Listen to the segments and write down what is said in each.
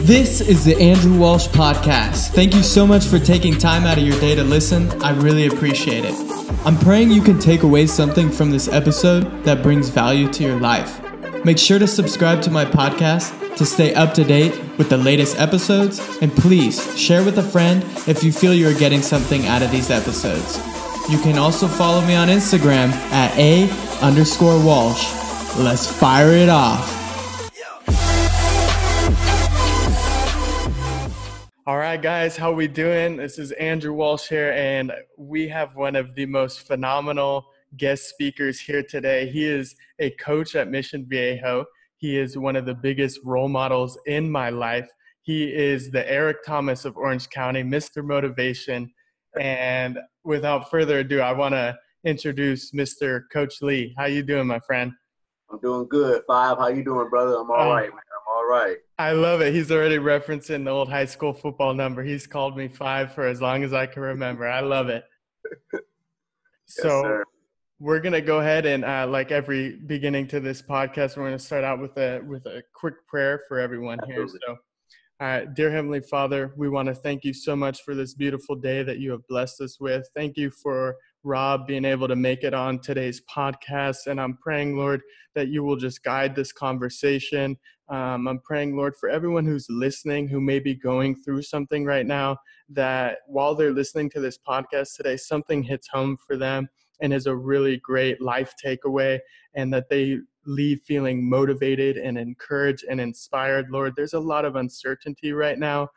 This is the Andrew Walsh podcast. Thank you so much for taking time out of your day to listen. I really appreciate it. I'm praying you can take away something from this episode that brings value to your life. Make sure to subscribe to my podcast to stay up to date with the latest episodes, and please share with a friend if you feel you're getting something out of these episodes. You can also follow me on Instagram at @A_Walsh. Let's fire it off. All right, guys, how we doing? This is Andrew Walsh here, and we have one of the most phenomenal guest speakers here today. He is a coach at Mission Viejo. He is one of the biggest role models in my life. He is the Eric Thomas of Orange County, Mr. Motivation. And without further ado, I want to introduce Mr. Coach Lee. How you doing, my friend? I'm doing good. Five, how you doing, brother? I'm all right, man. I'm all right. I love it. He's already referencing the old high school football number. He's called me Five for as long as I can remember. I love it. So we're going to go ahead and like every beginning to this podcast, we're going to start out with a quick prayer for everyone here. So, dear Heavenly Father, we want to thank you so much for this beautiful day that you have blessed us with. Thank you for Rob being able to make it on today's podcast. And I'm praying, Lord, that you will just guide this conversation. I'm praying, Lord, for everyone who's listening, who may be going through something right now, that while they're listening to this podcast today, something hits home for them and is a really great life takeaway, and that they leave feeling motivated and encouraged and inspired. Lord, there's a lot of uncertainty right now.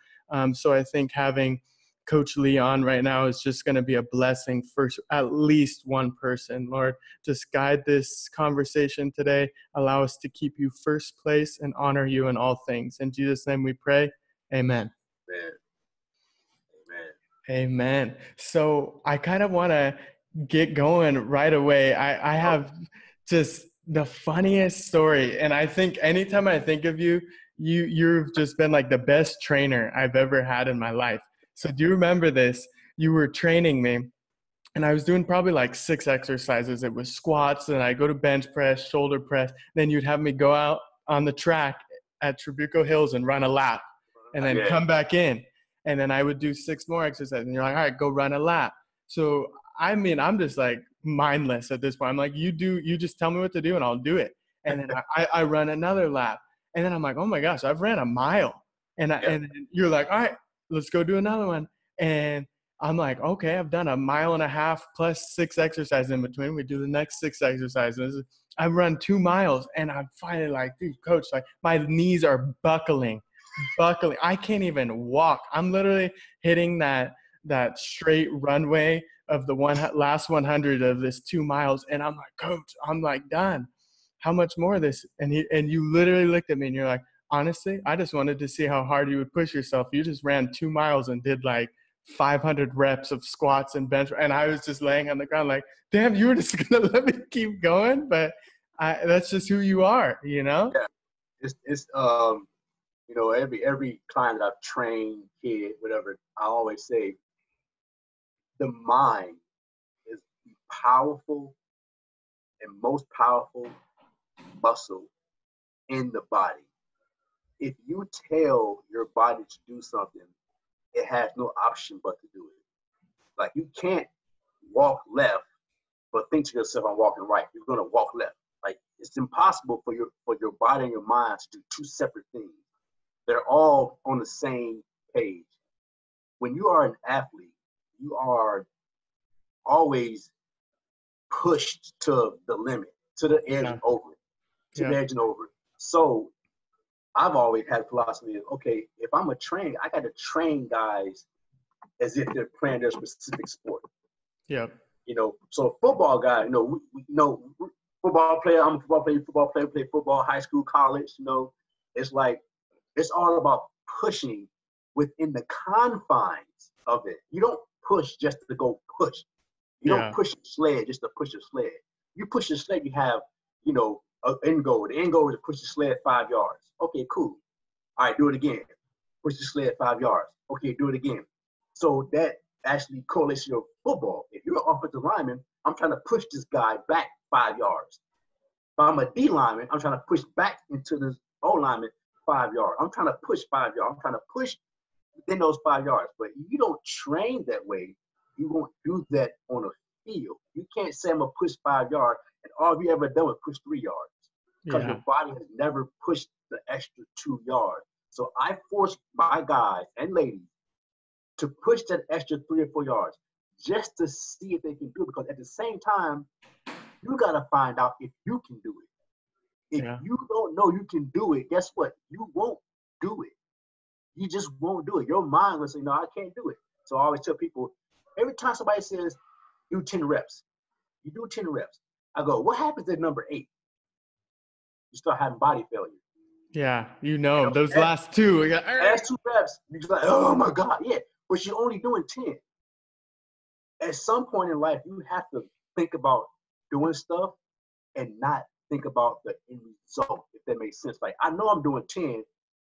So I think having Coach Lee on right now is just going to be a blessing for at least one person. Lord, just guide this conversation today. Allow us to keep you first place and honor you in all things. In Jesus' name we pray. Amen. Amen. Amen. So I kind of want to get going right away. I have just the funniest story. And I think anytime I think of you, you've just been like the best trainer I've ever had in my life. So do you remember this? You were training me, and I was doing probably like 6 exercises. It was squats, and I go to bench press, shoulder press. Then you'd have me go out on the track at Trabuco Hills and run a lap, and then come back in. And then I would do 6 more exercises, and you're like, all right, go run a lap. So, I mean, I'm just like mindless at this point. I'm like, you just tell me what to do, and I'll do it. And then I run another lap. And then I'm like, oh my gosh, I've ran a mile. And you're like, all right, let's go do another one. And I'm like, okay, I've done a 1.5 miles plus 6 exercises in between. We do the next 6 exercises. I've run 2 miles, and I'm finally like, dude, coach, like my knees are buckling. I can't even walk. I'm literally hitting that straight runway of the last 100 of this 2 miles. And I'm like, coach, I'm like done. How much more of this? And you literally looked at me and you're like, honestly, I just wanted to see how hard you would push yourself. You just ran 2 miles and did like 500 reps of squats and bench. And I was just laying on the ground like, damn, you were just going to let me keep going. But that's just who you are, you know? Yeah. It's you know, every client that I've trained, kid, whatever, I always say, the mind is the powerful and most powerful muscle in the body. If you tell your body to do something, it has no option but to do it. Like you can't walk left, but think to yourself, I'm walking right. You're gonna walk left. Like it's impossible for your body and your mind to do 2 separate things. They're all on the same page. When you are an athlete, you are always pushed to the limit, to the edge and over it, to the edge and over it. So I've always had a philosophy of, okay, if I'm a trainer, I got to train guys as if they're playing their specific sport. Yeah. You know, so a football guy, you know, football player, I'm a football player, play football, high school, college, you know, it's like, it's all about pushing within the confines of it. You don't push just to go push. You don't push a sled just to push a sled. You push a sled, you have, you know, an end goal. The end goal is to push the sled 5 yards. Okay, cool. All right, do it again. Push the sled 5 yards. Okay, do it again. So that actually correlates to your football. If you're an offensive lineman, I'm trying to push this guy back 5 yards. If I'm a D lineman, I'm trying to push back into the O lineman 5 yards. I'm trying to push 5 yards. I'm trying to push within those 5 yards. But you don't train that way. You won't do that on a field. You can't say I'm gonna push 5 yards and all you ever done was push 3 yards because Yeah. your body has never pushed the extra 2 yards. So I force my guys and ladies to push that extra 3 or 4 yards just to see if they can do it. Because at the same time, you gotta find out if you can do it. If Yeah. you don't know you can do it, guess what? You won't do it. You just won't do it. Your mind will say, no, I can't do it. So I always tell people, every time somebody says, do 10 reps, you do 10 reps. I go, what happens at number 8? You start having body failure. Yeah. You You know, know, those last two. We got, last 2 reps, you're just like, oh my God, yeah. But you're only doing 10. At some point in life, you have to think about doing stuff and not think about the end result, if that makes sense. Like, I know I'm doing 10,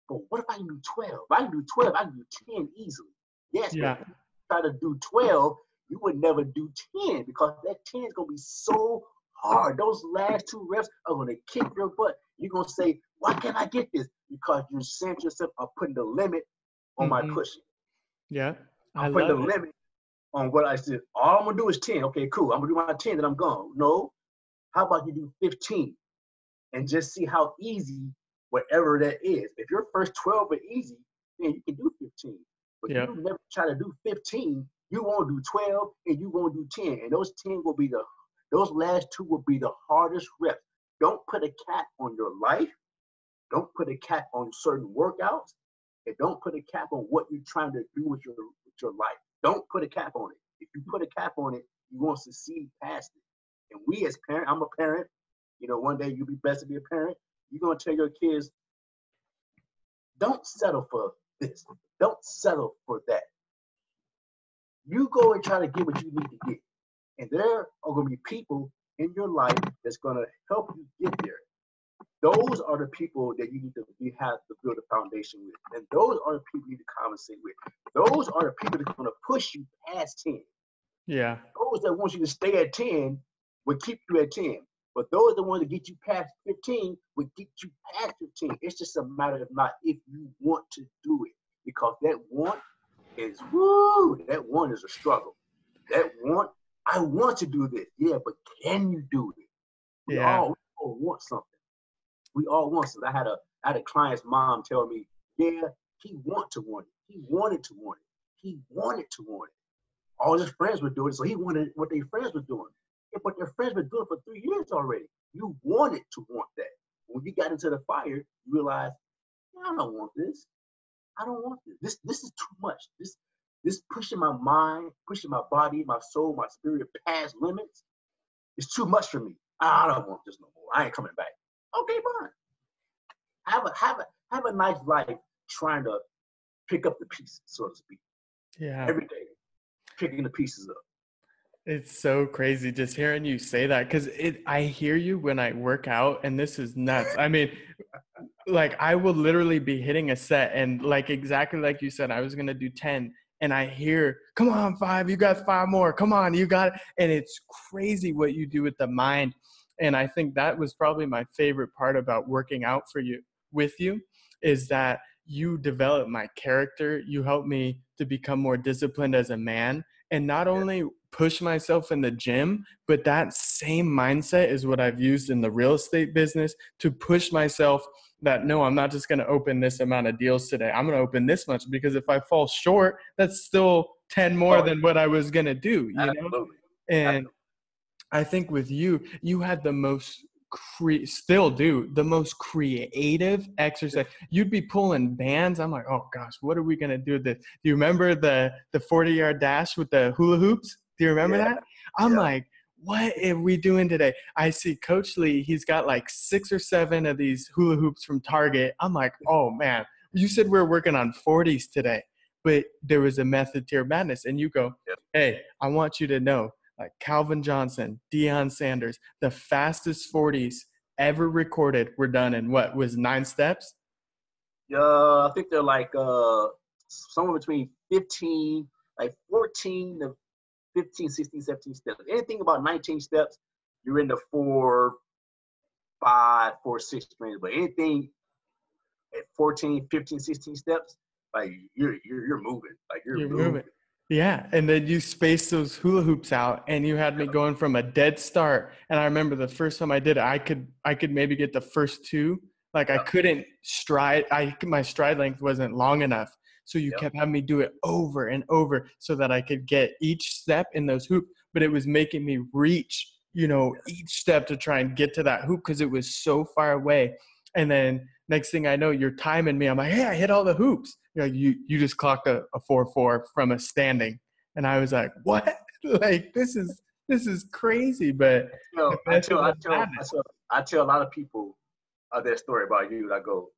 but what if I can do 12? If I can do 12, I can do 10 easily. Yes, but yeah. if you try to do 12, you would never do 10 because that 10 is going to be so hard. Those last 2 reps are going to kick your butt. You're going to say, why can't I get this? Because you sent yourself, I'm putting the limit on my Hmm. pushing. Yeah. I I'm putting the love it. limit on what I said. All I'm going to do is 10. Okay, cool. I'm going to do my 10, then I'm gone. No. How about you do 15 and just see how easy whatever that is. If your first 12 are easy, then you can do 15. But Yeah. you never try to do 15, you won't do 12 and you won't do 10. And those 10 will be those last 2 will be the hardest reps. Don't put a cap on your life. Don't put a cap on certain workouts. And don't put a cap on what you're trying to do with your life. Don't put a cap on it. If you put a cap on it, you won't succeed past it. And we as parents, I'm a parent, one day you'll be blessed to be a parent. You're going to tell your kids, don't settle for this. Don't settle for that. You go and try to get what you need to get. And there are going to be people in your life that's going to help you get there. Those are the people that you have to build a foundation with. And those are the people you need to conversate with. Those are the people that are going to push you past 10. Yeah. Those that want you to stay at 10 will keep you at 10. But those that want to get you past 15 will get you past 15. It's just a matter of not if you want to do it. Because that want is, that want is a struggle. That want, I want to do this. Yeah, but can you do it? We Yeah. all want something. We all want something. I had a client's mom tell me, yeah, he wanted to want it. He wanted to want it. He wanted to want it. All his friends were doing it, so he wanted what their friends were doing. Yeah, but their friends were doing it for 3 years already. You wanted to want that. When you got into the fire, you realized, I don't want this. I don't want this. This is too much. This pushing my mind, pushing my body, my soul, my spirit past limits. It's too much for me. I don't want this no more. I ain't coming back. Okay, fine. Have a nice life trying to pick up the pieces, so to speak. Yeah. Every day, picking the pieces up. It's so crazy just hearing you say that because I hear you when I work out and this is nuts. I mean, like I will literally be hitting a set and like exactly like you said, I was going to do 10 and I hear, come on, 5, you got 5 more. Come on, you got it. And it's crazy what you do with the mind. And I think that was probably my favorite part about working out with you is that you develop my character. You help me to become more disciplined as a man and not only push myself in the gym, but that same mindset is what I've used in the real estate business to push myself that, no, I'm not just going to open this amount of deals today. I'm going to open this much because if I fall short, that's still 10 more than what I was going to do, Absolutely. And I think with you, you had the most still do the most creative exercise. You'd be pulling bands. I'm like, oh gosh, what are we gonna do with this? Do you remember the 40-yard dash with the hula hoops? Do you remember that? I'm like, what are we doing today? I see Coach Lee, he's got like 6 or 7 of these hula hoops from Target. I'm like, oh man, you said we're working on 40s today, but there was a method to your madness. And you go, hey, I want you to know, like Calvin Johnson, Deion Sanders, the fastest 40s ever recorded were done in what was 9 steps? I think they're like somewhere between 15, like 14 to 15, 16, 17 steps. Anything about 19 steps, you're in the 4, 5, 4, 6 range. But anything at 14, 15, 16 steps, like you're moving, like you're You're moving. moving. Yeah. And then you space those hula hoops out and you had me going from a dead start. And I remember the first time I did it, I could maybe get the first two. Like I Yep, couldn't stride. My stride length wasn't long enough. So you yep, kept having me do it over and over so that I could get each step in those hoops. But it was making me reach, each step to try and get to that hoop because it was so far away. And then next thing I know, you're timing me. I'm like, hey, I hit all the hoops. You just clocked a 4.4 from a standing. And I was like, what? Like, this is crazy. But the I best tell, of I us tell, have I it. tell, I tell a lot of people that story about you. I go.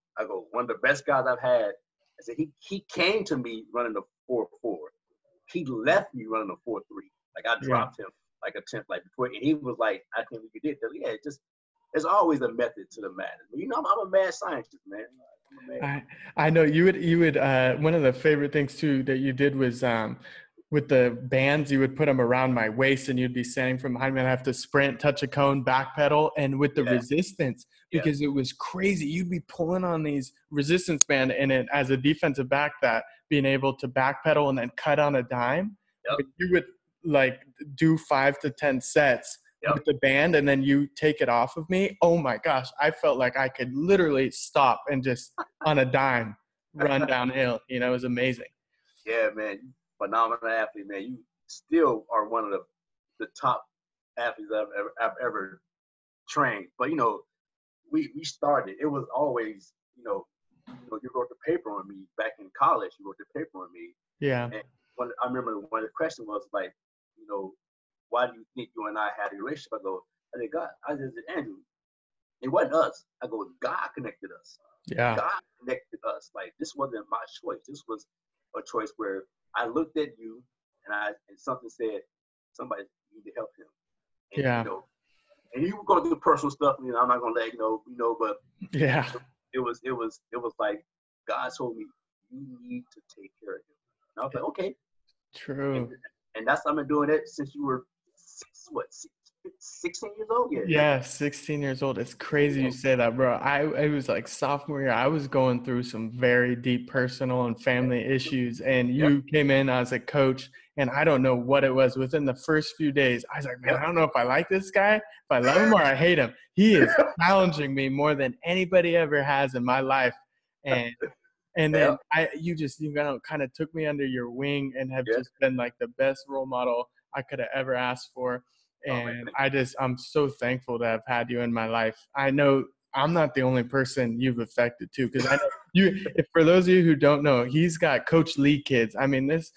One of the best guys I've had. I said he came to me running a 4.4. He left me running a 4.3. Like I Yeah. dropped him like a 10th, like before, and he was like, I can't believe you did that. Yeah, it just there's always a method to the madness. I'm a mad scientist, man. I'm a mad. I know you would one of the favorite things too that you did was with the bands, you would put them around my waist and you'd be standing from behind me and I have to sprint, touch a cone, backpedal, and with the Yeah, resistance, yeah, because it was crazy. You'd be pulling on these resistance band and it as a defensive back, that being able to backpedal and then cut on a dime, yep, but you would like do 5 to 10 sets yep. with the band and then you take it off of me. Oh my gosh, I felt like I could literally stop and just on a dime run downhill. It was amazing. Yeah, man, you phenomenal athlete, man. You still are one of the top athletes I've ever trained. But we started. It was always you wrote the paper on me back in college. You wrote the paper on me, Yeah. and I remember one of the questions was like, you know, why do you think you and I had a relationship? I said, God, I just said, Andrew, it wasn't us. I go, God connected us. Yeah. God connected us. Like this wasn't my choice. This was a choice where I looked at you and something said, somebody need to help him. And Yeah. and you were gonna do personal stuff, I'm not gonna let but Yeah. it was like God told me you need to take care of him. And I was like, okay. And True. and that's I've been doing it since you were 16 years old? Yeah. Yeah, 16 years old. It's crazy you say that, bro. I was like sophomore year. I was going through some very deep personal and family issues, and Yep. you came in as a coach, and I don't know what it was. Within the first few days, I was like, man, Yep. I don't know if I like this guy, if I love him or I hate him. He is challenging me more than anybody ever has in my life, and then Yep. you kind of took me under your wing and have Yeah. just been like the best role model I could have ever asked for. Oh man, And thank I'm so thankful to have had you in my life. I know I'm not the only person you've affected too, because I know if for those of you who don't know, he's got Coach Lee kids. I mean, this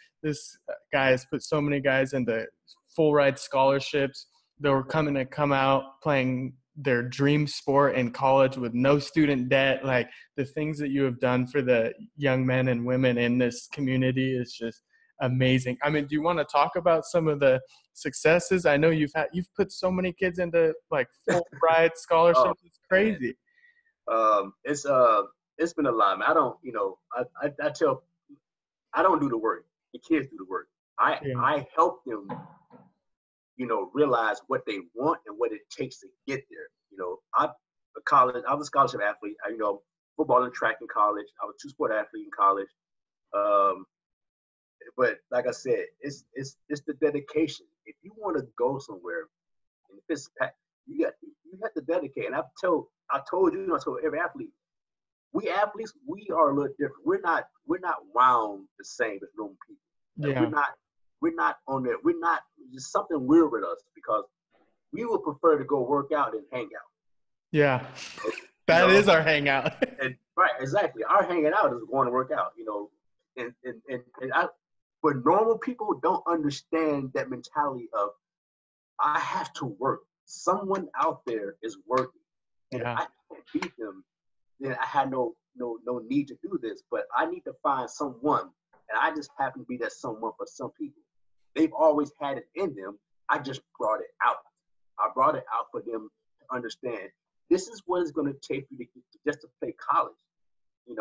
guy has put so many guys into full ride scholarships. They were come out playing their dream sport in college with no student debt. Like the things that you have done for the young men and women in this community is just amazing. I mean, do you want to talk about some of the successes? I know you've put so many kids into like full ride Oh scholarships. It's man. crazy. It's been a lot, man. I don't, I tell I don't do the work. The kids do the work. I Yeah. I help them, realize what they want and what it takes to get there. I was a scholarship athlete. Football and track in college. I was a two-sport athlete in college. Um, but like I said, it's the dedication. If you want to go somewhere, and if it's packed, you have to dedicate. And I told you, I told every athlete, we athletes, we are a little different. We're not wound the same as normal people. Like Yeah. we're not on there. We're not. There's something weird with us because we would prefer to go work out and hang out. Yeah. You That know, is our hangout. and right, exactly. Our hanging out is going to work out. But normal people don't understand that mentality of I have to work. Someone out there is working, and if Yeah. I can't beat them, then I had no need to do this. But I need to find someone, and I just happen to be that someone for some people. They've always had it in them. I just brought it out. I brought it out for them to understand. This is what it's going to take you to just to play college. And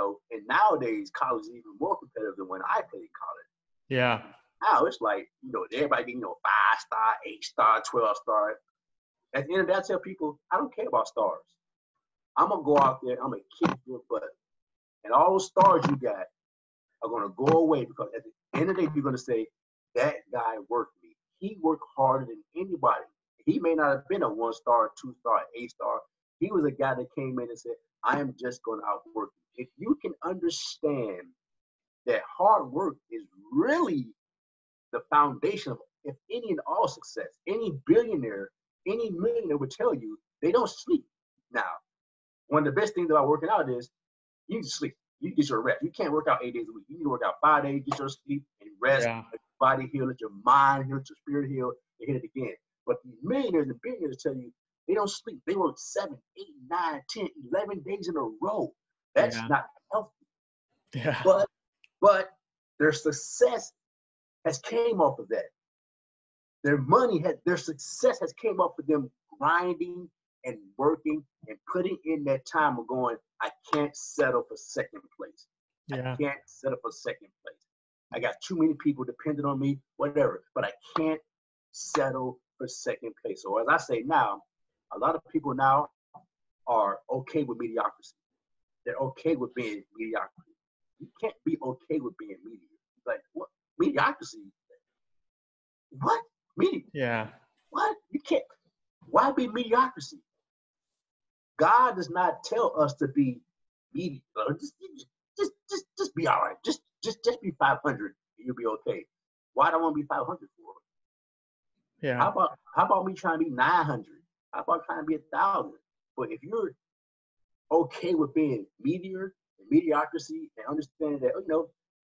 nowadays college is even more competitive than when I played college. Yeah. Now it's like, everybody getting, 5-star, 8-star, 12-star. At the end of the day, I tell people, I don't care about stars. I'm gonna go out there, I'm gonna kick your butt. And all those stars you got are going to go away, because at the end of the day, you're going to say, that guy worked me. He worked harder than anybody. He may not have been a 1-star, 2-star, 8-star. He was a guy that came in and said, I am just going to outwork you. If you can understand that hard work is really the foundation of, if any and all success, any billionaire, any millionaire would tell you they don't sleep. Now, one of the best things about working out is you need to sleep. You get your rest. You can't work out 8 days a week. You need to work out 5 days, get your sleep and rest. Yeah. Let your body heal, let your mind heal, let your spirit heal, and hit it again. But these millionaires and billionaires tell you they don't sleep. They work 7, 8, 9, 10, 11 days in a row. That's not healthy. Yeah. But their success has came off of that. Their success has came off of them grinding and working and putting in that time of going, I can't settle for second place. Yeah. I can't settle for second place. I got too many people dependent on me, whatever, but I can't settle for second place. So as I say now, a lot of people now are okay with mediocrity. They're okay with being mediocrity. You can't be okay with being mediocre. Like, what? Mediocrity? What? Yeah. What? You can't. Why be mediocrity? God does not tell us to be mediocre. Just be all right. Just be 500 and you'll be okay. Why do I want to be 500 for? Yeah. How about me trying to be 900? How about trying to be 1,000? But if you're okay with being mediocrity, and understanding that,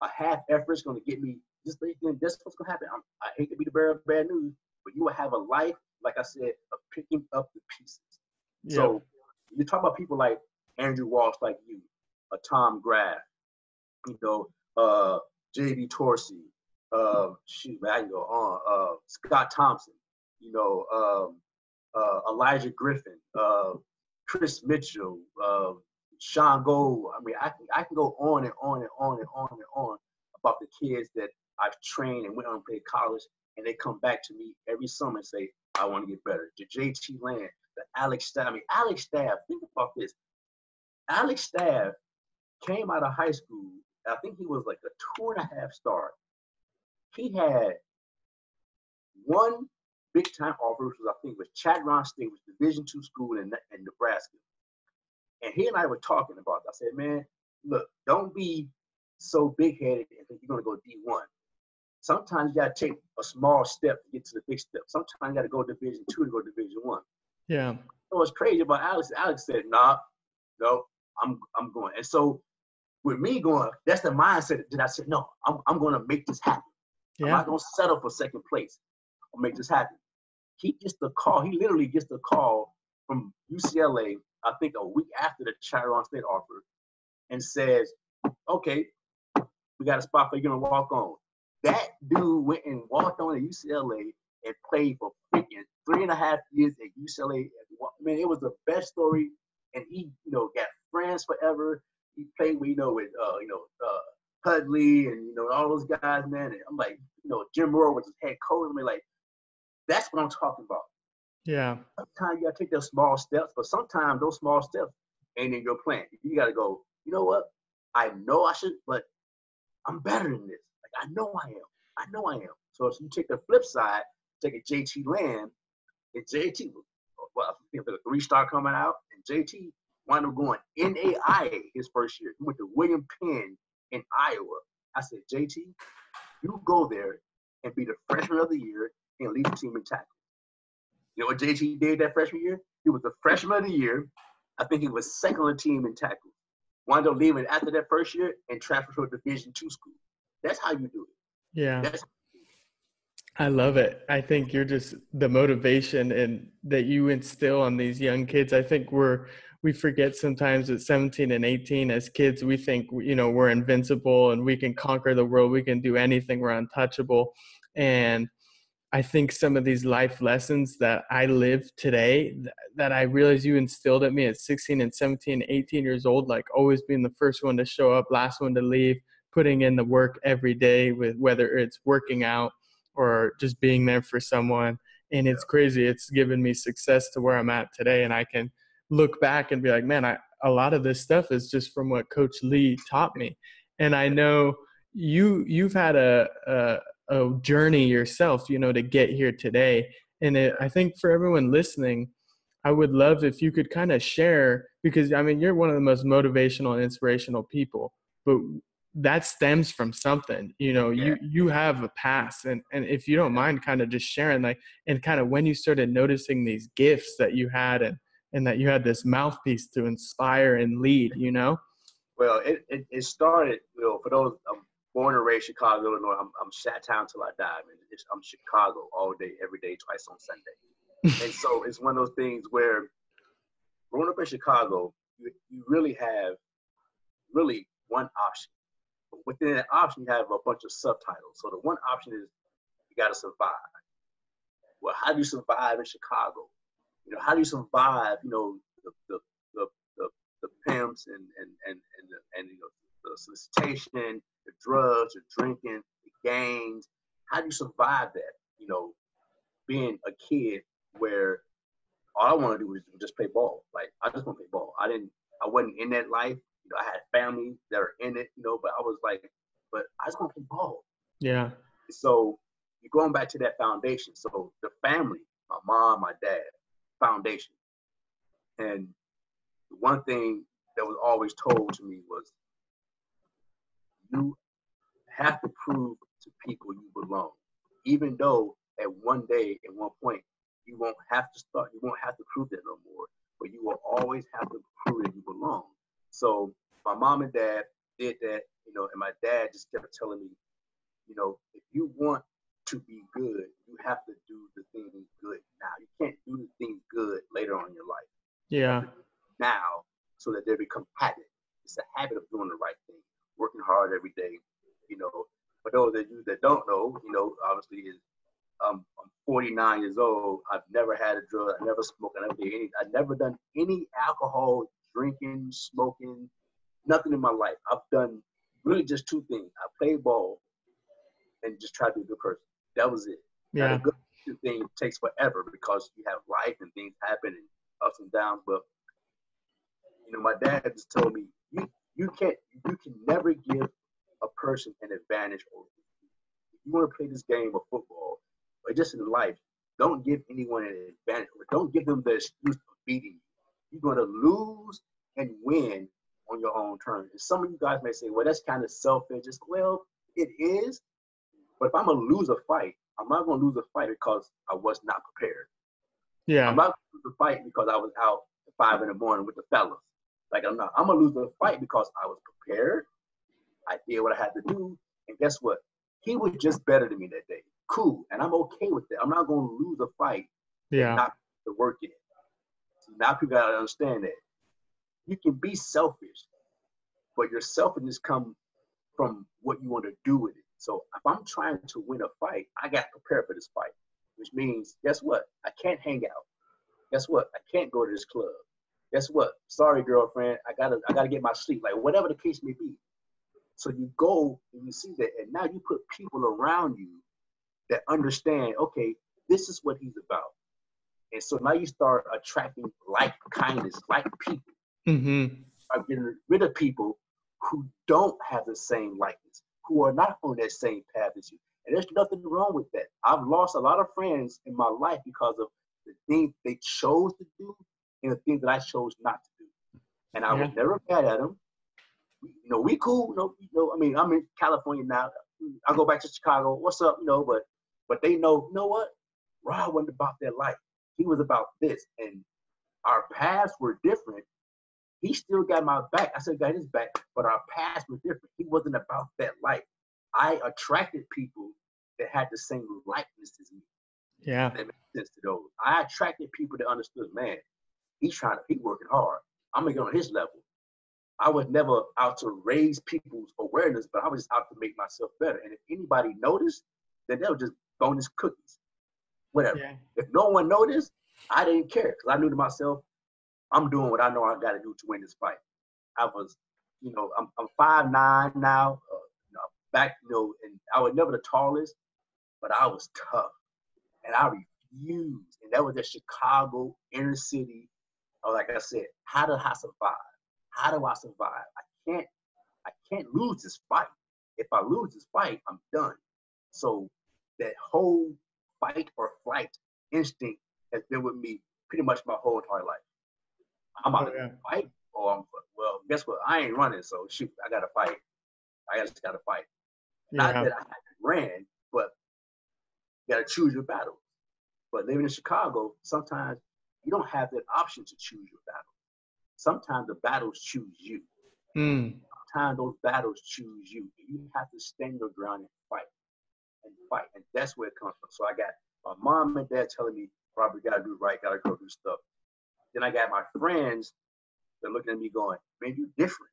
a half effort is going to get me this, then that's what's going to happen. I hate to be the bearer of bad news, but you will have a life, like I said, of picking up the pieces. Yep. So you talk about people like Andrew Walsh, like you, Tom Graff, J.B. Torsey, I can go on, Scott Thompson, Elijah Griffin, Chris Mitchell, Sean Gold. I mean, I can go on and on and on and on and on about the kids that I've trained and went on to play college, and they come back to me every summer and say, I want to get better. The JT Land, the Alex Staff. I mean, Alex Staff, think about this. Alex Staff came out of high school. I think he was like a 2.5 star. He had one big time offer, which was, I think, was Chadron State, which was Division II school in Nebraska. And he and I were talking about it. I said, man, look, don't be so big headed and think you're going to go D1. Sometimes you got to take a small step to get to the big step. Sometimes you got to go Division II to go Division I. Yeah. So what's crazy about Alex? Alex said, nah, no, I'm going. And so with me going, that's the mindset that I said, no, I'm going to make this happen. Yeah. I'm not going to settle for second place. I'll make this happen. He gets the call. He literally gets the call from UCLA, I think a week after the Chadron State offer, and says, okay, we got a spot for you to walk on. That dude went and walked on at UCLA and played for freaking 3.5 years at UCLA. Man, it was the best story. And he, got friends forever. He played with, Hudley and, all those guys, man. And I'm like, Jim Moore was his head coach. I mean, like, that's what I'm talking about. Yeah. Sometimes you got to take those small steps, but sometimes those small steps ain't in your plan. You got to go, you know what? I know I should, but I'm better than this. Like, I know I am. So if you take the flip side, take a JT Land, and JT, well, I think there's a 3-star coming out, and JT wound up going NAIA his first year. He went to William Penn in Iowa. I said, JT, you go there and be the freshman of the year and lead the team in tackle. You know what JT did that freshman year? He was the freshman of the year. I think he was second on the team in tackle. Wound up leaving after that first year and transferred to a Division II school. That's how you do it. Yeah. I love it. I think you're just the motivation and that you instill on these young kids. I think we forget sometimes at 17 and 18 as kids, we think, we're invincible and we can conquer the world. We can do anything. We're untouchable. And I think some of these life lessons that I live today that I realize you instilled at me at 16 and 17, 18 years old, like always being the first one to show up, last one to leave, putting in the work every day, with whether it's working out or just being there for someone. And it's crazy. It's given me success to where I'm at today. And I can look back and be like, man, a lot of this stuff is just from what Coach Lee taught me. And I know you've had a journey yourself, you know, to get here today. And I think for everyone listening, I would love if you could kind of share, because I mean, you're one of the most motivational and inspirational people, but that stems from something, you know, Yeah. you have a past, and if you don't mind kind of just sharing, like, and kind of when you started noticing these gifts that you had, and that you had this mouthpiece to inspire and lead, you know? Well, it started, you know, for those, I'm born and raised Chicago, Illinois. I'm Chi-town till I die. I mean, I'm Chicago all day, every day, twice on Sunday. And so it's one of those things where growing up in Chicago, you really have really one option. But within that option, you have a bunch of subtitles. So the one option is you got to survive. Well, how do you survive in Chicago? You know, how do you survive? You know, the, the, the pimps and you know, the solicitation, the drugs, the drinking, the gangs. How do you survive that? You know, being a kid where all I want to do is just play ball. Like I just want to play ball. I wasn't in that life. You know, I had family that are in it. You know, but I was like, but I just want to play ball. Yeah. So you're going back to that foundation. So the family, my mom, my dad, foundation. And the one thing that was always told to me was you have to prove to people you belong. Even though at one day, at one point, you won't have to prove that no more, but you will always have to prove that you belong. So my mom and dad did that, you know, and my dad just kept telling me, you know, if you want to be good, you have to do the things good now. You can't do the things good later on in your life. You have Yeah. to do it now so that they become habit. It's a habit of doing the right thing, working hard every day. You know, for those of you that don't know, you know, obviously is I'm 49 years old. I've never had a drug. I never smoked. I've never done any alcohol, drinking, smoking, nothing in my life. I've done really just two things. I played ball and just try to be a good person. That was it. Now the Yeah. good thing takes forever because you have life and things happen and ups and downs. But you know, my dad just told me you can never give a person an advantage over you. If you want to play this game of football or just in life, don't give anyone an advantage. Or don't give them the excuse of beating you. You're going to lose and win on your own terms. And some of you guys may say, well, that's kind of selfish. Well, it is. But if I'm going to lose a fight, I'm not going to lose a fight because I was not prepared. I'm Yeah. not going to lose a fight because I was out at 5 in the morning with the fellas. Like I'm not. I'm going to lose the fight because I was prepared. I did what I had to do. And guess what? He was just better than me that day. Cool. And I'm okay with that. I'm not going to lose a fight and Yeah. not put the work in. See, now people got to understand that. You can be selfish, but your selfishness comes from what you want to do with it. So if I'm trying to win a fight, I got to prepare for this fight, which means, guess what? I can't hang out. Guess what? I can't go to this club. Guess what? Sorry, girlfriend. I gotta get my sleep. Like whatever the case may be. So you go and you see that, and now you put people around you that understand, okay, this is what he's about. And so now you start attracting like kindness, like people. Mm-hmm. Start getting rid of people who don't have the same likeness, who are not on that same path as you. And there's nothing wrong with that. I've lost a lot of friends in my life because of the things they chose to do and the things that I chose not to do. And I was Yeah. never mad at them. You know, we cool. I mean, I'm in California now. I go back to Chicago. What's up? You know, but they know, you know what? Rod wasn't about that life. He was about this. And our paths were different. He still got my back. I still got his back, but our paths were different. He wasn't about that life. I attracted people that had the same likeness as me. Yeah. That makes sense to those. I attracted people that understood, man, he's working hard. I'm gonna get on his level. I was never out to raise people's awareness, but I was just out to make myself better. And if anybody noticed, then they were just bonus cookies, whatever. Yeah. If no one noticed, I didn't care because I knew to myself, I'm doing what I know I got to do to win this fight. I was, you know, I'm 5'9" now, you know, back, you know, and I was never the tallest, but I was tough, and I refused. And that was the Chicago inner city. Like I said, how did I survive? how do I survive? I can't lose this fight. If I lose this fight, I'm done. So that whole fight or flight instinct has been with me pretty much my whole entire life. I'm Oh either yeah. gonna fight or well, guess what? I ain't running, so shoot, I gotta fight. I just gotta fight. Not Yeah. that I haven't ran, but you gotta choose your battle. But living in Chicago, sometimes you don't have that option to choose your battle. Sometimes the battles choose you. Mm. Sometimes those battles choose you. You have to stand your ground and fight and fight. And that's where it comes from. So I got my mom and dad telling me, Robert, you gotta do right, gotta go do stuff. Then I got my friends that are looking at me going, man, you different.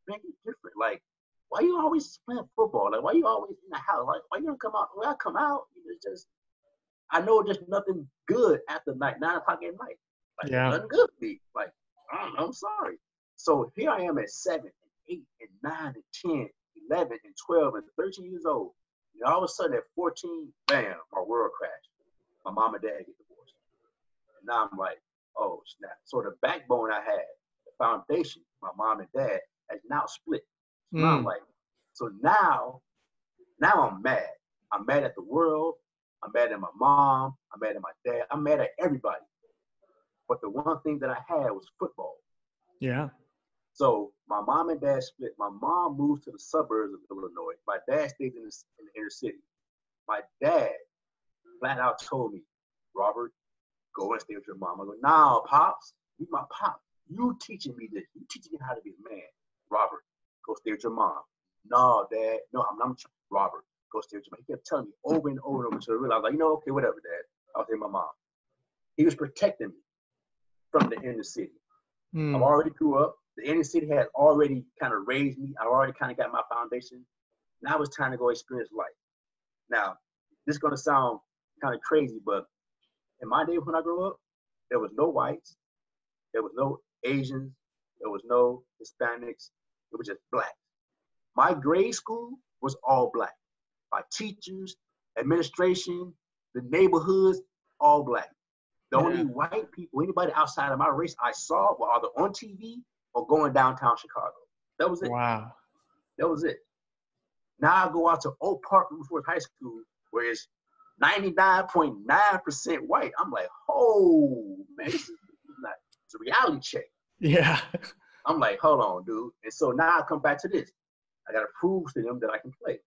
Man, you different. Like, why you always playing football? Like, why you always in the house? Like, why you don't come out? When I come out, it's just, I know there's nothing good after 9 o'clock at night. Like, there's Yeah. nothing good for me. Like, I don't know, I'm sorry. So here I am at 7 and 8 and 9 and 10, 11 and 12 and 13 years old. And all of a sudden at 14, bam, my world crashed. My mom and dad get divorced. And now I'm like, oh, snap. So the backbone I had, the foundation, my mom and dad, has now split. So now I'm Mm. like, so now I'm mad. I'm mad at the world. I'm mad at my mom. I'm mad at my dad. I'm mad at everybody. But the one thing that I had was football. Yeah. So my mom and dad split. My mom moved to the suburbs of Illinois. My dad stayed in the inner city. My dad flat out told me, Robert, go and stay with your mom. I go, nah, Pops, you my pop. You teaching me this. You teaching me how to be a man. Robert, go stay with your mom. No, Dad. No, I'm Robert, go stay with your mom. He kept telling me over and over and over until I realized, like, okay, whatever, Dad. I'll stay with my mom. He was protecting me from the inner city. I've Mm. already grew up. The inner city had already kind of raised me. I already kind of got my foundation. Now it's time to go experience life. Now, this is going to sound kind of crazy, but in my day when I grew up, there was no whites, there was no Asians, there was no Hispanics, it was just black. My grade school was all black. My teachers, administration, the neighborhoods, all black. The only Yeah. white people, anybody outside of my race I saw were either on TV or going downtown Chicago. That was it. Wow. That was it. Now I go out to Oak Park Forest High School where it's 99.9% white. I'm like, oh man, this is not, it's a reality check. Yeah. I'm like, hold on, dude. And so now I come back to this. I gotta prove to them that I can play.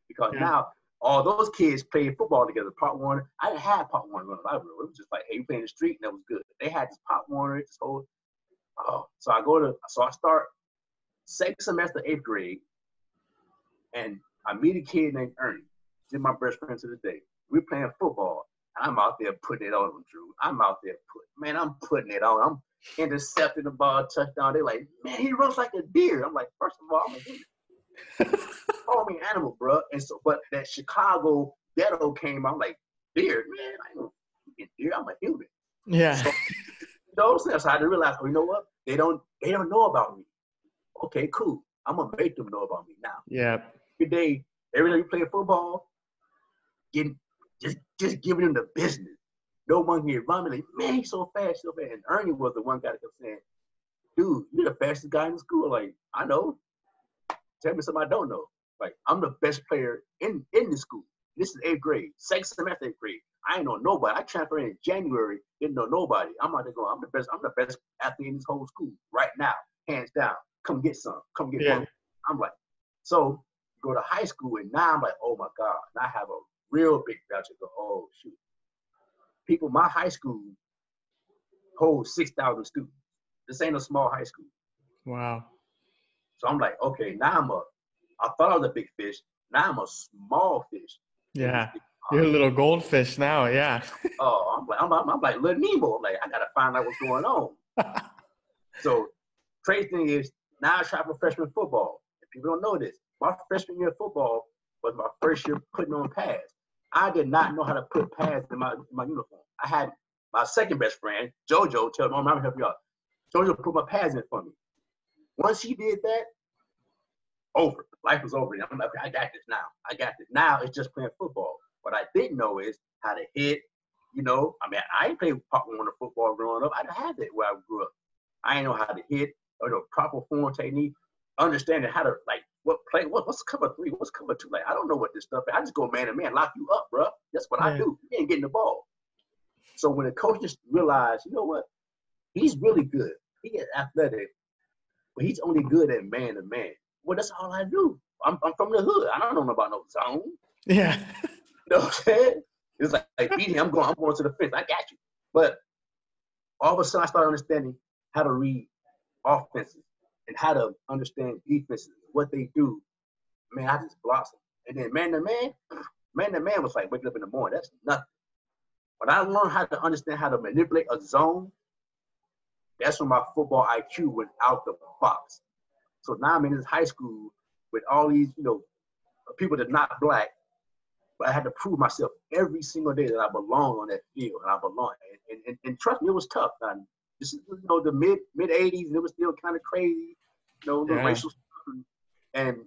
Because Yeah. now all those kids played football together. Pop Warner, I didn't have Pop Warner in the library. It was just like, hey, you play in the street, and that was good. They had this Pop Warner, this whole so I start second semester, 8th grade, and I meet a kid named Ernie. He's my best friend to this day. We're playing football. I'm out there putting it on him, Drew. I'm putting it on. I'm intercepting the ball, touchdown. They're like, man, he runs like a deer. I'm like, first of all, I'm a deer. Call me animal, bro. And so, but that Chicago ghetto came. I'm like, deer, man. I ain't no deer. I'm a human. Yeah. So, so I had to realize, oh, you know what? They don't know about me. Okay, cool. I'm gonna make them know about me now. Yeah. Every day we play football, just giving them the business. No one here run me like, man, he's so fast, so fast. And Ernie was the one guy that kept saying, dude, you're the fastest guy in school. Like, I know. Tell me something I don't know. Like, I'm the best player in the school. This is 8th grade, second semester 8th grade. I ain't know nobody. I transferred in January, didn't know nobody. I'm out there going, I'm the best athlete in this whole school right now, hands down. Come get some. Come get Yeah. one. I'm like, so go to high school, and now I'm like, oh my God. Now I have a real big voucher. Go, oh shoot. People, my high school holds 6,000 students. This ain't a small high school. Wow. So I'm like, okay, now I thought I was a big fish. Now I'm a small fish. Yeah. You're a little goldfish now. Yeah. Oh, I'm like little Nemo. I'm like, I gotta find out what's going on. So crazy thing is, now I try for freshman football. If people don't know this, my freshman year of football was my first year putting on pads. I did not know how to put pads in my uniform. I had my second best friend, JoJo, tell me, I'm gonna help you out. JoJo put my pads in for me. Once he did that, over. Life was over. I'm like, I got this now. I got this. Now it's just playing football. What I didn't know is how to hit. You know, I mean, I ain't played Pop Warner football growing up. I didn't have that where I grew up. I didn't know how to hit. proper form technique, understanding how to like what's cover 3, what's cover 2. Like I don't know what this stuff is. I just go man to man, lock you up, bro. That's what I Yeah. do. He ain't getting the ball. So when the coaches realize, you know what, he's really good. He is athletic, but he's only good at man to man. Well, that's all I do. I'm from the hood. I don't know about no zone. Yeah. You know what I'm saying? It's like beating. I'm going to the fence. I got you. But all of a sudden, I started understanding how to read offenses and how to understand defenses, what they do. Man, I just blossomed. And then man to man was like waking up in the morning. That's nothing. When I learned how to understand how to manipulate a zone, that's when my football IQ went out the box. So now I'm in this high school with all these, people that are not black, but I had to prove myself every single day that I belong on that field and I belong. And trust me, it was tough. And this is, the mid 80s, and it was still kind of crazy, the racial stuff. And,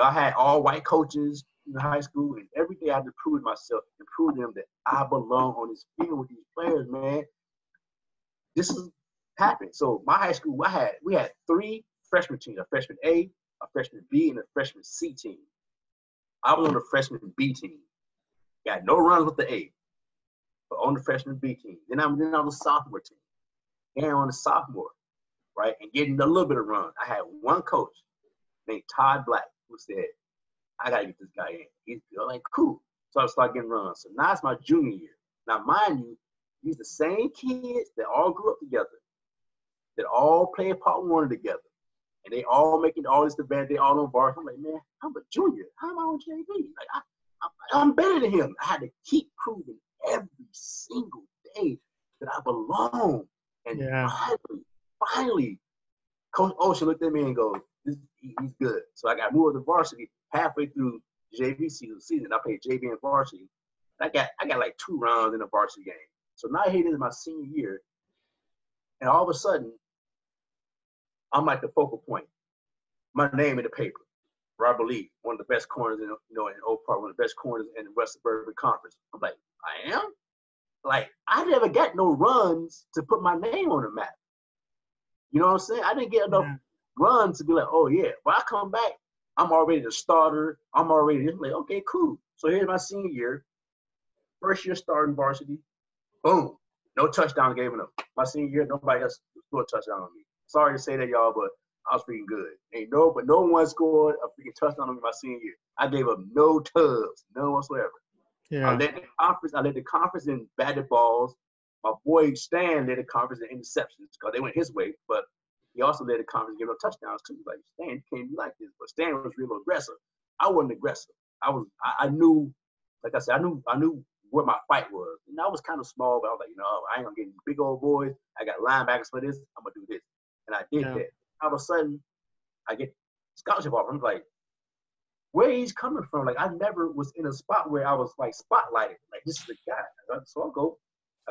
I had all white coaches in high school, and every day I had to prove myself and prove them that I belong on this field with these players, man. This is happening. So my high school, we had 3 freshman teams, a freshman A, a freshman B, and a freshman C team. I was on the freshman B team. Got no runs with the A, but on the freshman B team. Then I'm on the sophomore team. And on the sophomore, right, and getting a little bit of run. I had one coach named Todd Black who said, I got to get this guy in. He's good. I'm like, cool. So I started getting runs. So now it's my junior year. Now, mind you, these the same kids that all grew up together, that all played Part 1 together. And they all making all this debate. They all on bars. I'm like, man, I'm a junior. How am I on JV? Like, I'm better than him. I had to keep proving every single day that I belong. And finally, Coach Ocean looked at me and goes, he's good. So I got moved to varsity halfway through JV season. I played JV and varsity. I got like 2 rounds in a varsity game. So now here it is my senior year. And all of a sudden, I'm like the focal point. My name in the paper. Robert Lee, one of the best corners in Oak Park, one of the best corners in the West Suburban Conference. I'm like, I am? Like, I never got no runs to put my name on the map. You know what I'm saying? I didn't get enough runs to be like, oh yeah. When I come back, I'm already the starter. I'm like, okay, cool. So here's my senior year. First year starting varsity. Boom. No touchdown given up. My senior year, nobody else scored a touchdown on me. Sorry to say that, y'all, but I was freaking good. But no one scored a freaking touchdown on me my senior year. I gave up no tubs, none whatsoever. Yeah. I led the conference in batted balls. My boy Stan led the conference in interceptions because they went his way, but he also led the conference giving up touchdowns too. Like, Stan, you can't be like this. But Stan was real aggressive. I wasn't aggressive. I knew, like I said, I knew what my fight was. And I was kind of small, but I was like, I ain't gonna get big old boys. I got linebackers for this. I'm gonna do this. And I did that. All of a sudden, I get scholarship offer. I'm like, where he's coming from? Like, I never was in a spot where I was like spotlighted. Like, this is the guy. So I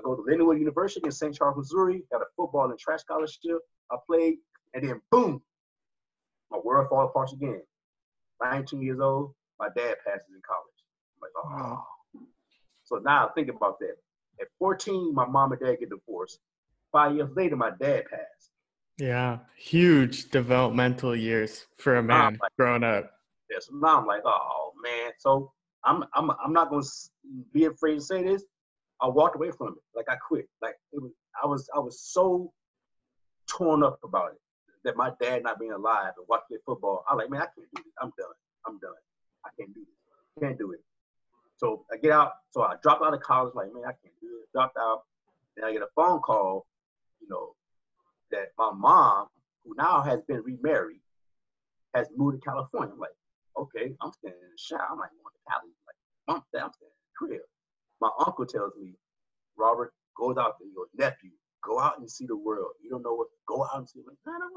go to Lindenwood University in St. Charles, Missouri. Got a football and track scholarship. I played, and then boom, my world falls apart again. 19 years old, my dad passes in college. I'm like, oh. So now think about that. At 14, my mom and dad get divorced. 5 years later, my dad passed. Yeah, huge developmental years for a man growing up. Yeah, so now I'm like, oh man. So I'm not gonna be afraid to say this. I walked away from it. Like, I quit. Like, I was so torn up about it that my dad not being alive and watching football. I'm like, man, I can't do this. I'm done. I can't do this. Can't do it. So I get out. So I dropped out of college. Like, man, I can't do it. Dropped out. Then I get a phone call, that my mom, who now has been remarried, has moved to California. I'm like, okay, I'm standing in the shower. I'm like, going to Cali. Like, I'm standing in the crib. My uncle tells me, Robert, goes out there. He goes, nephew, go out and see the world. You don't know what, go out and see it. Like, I don't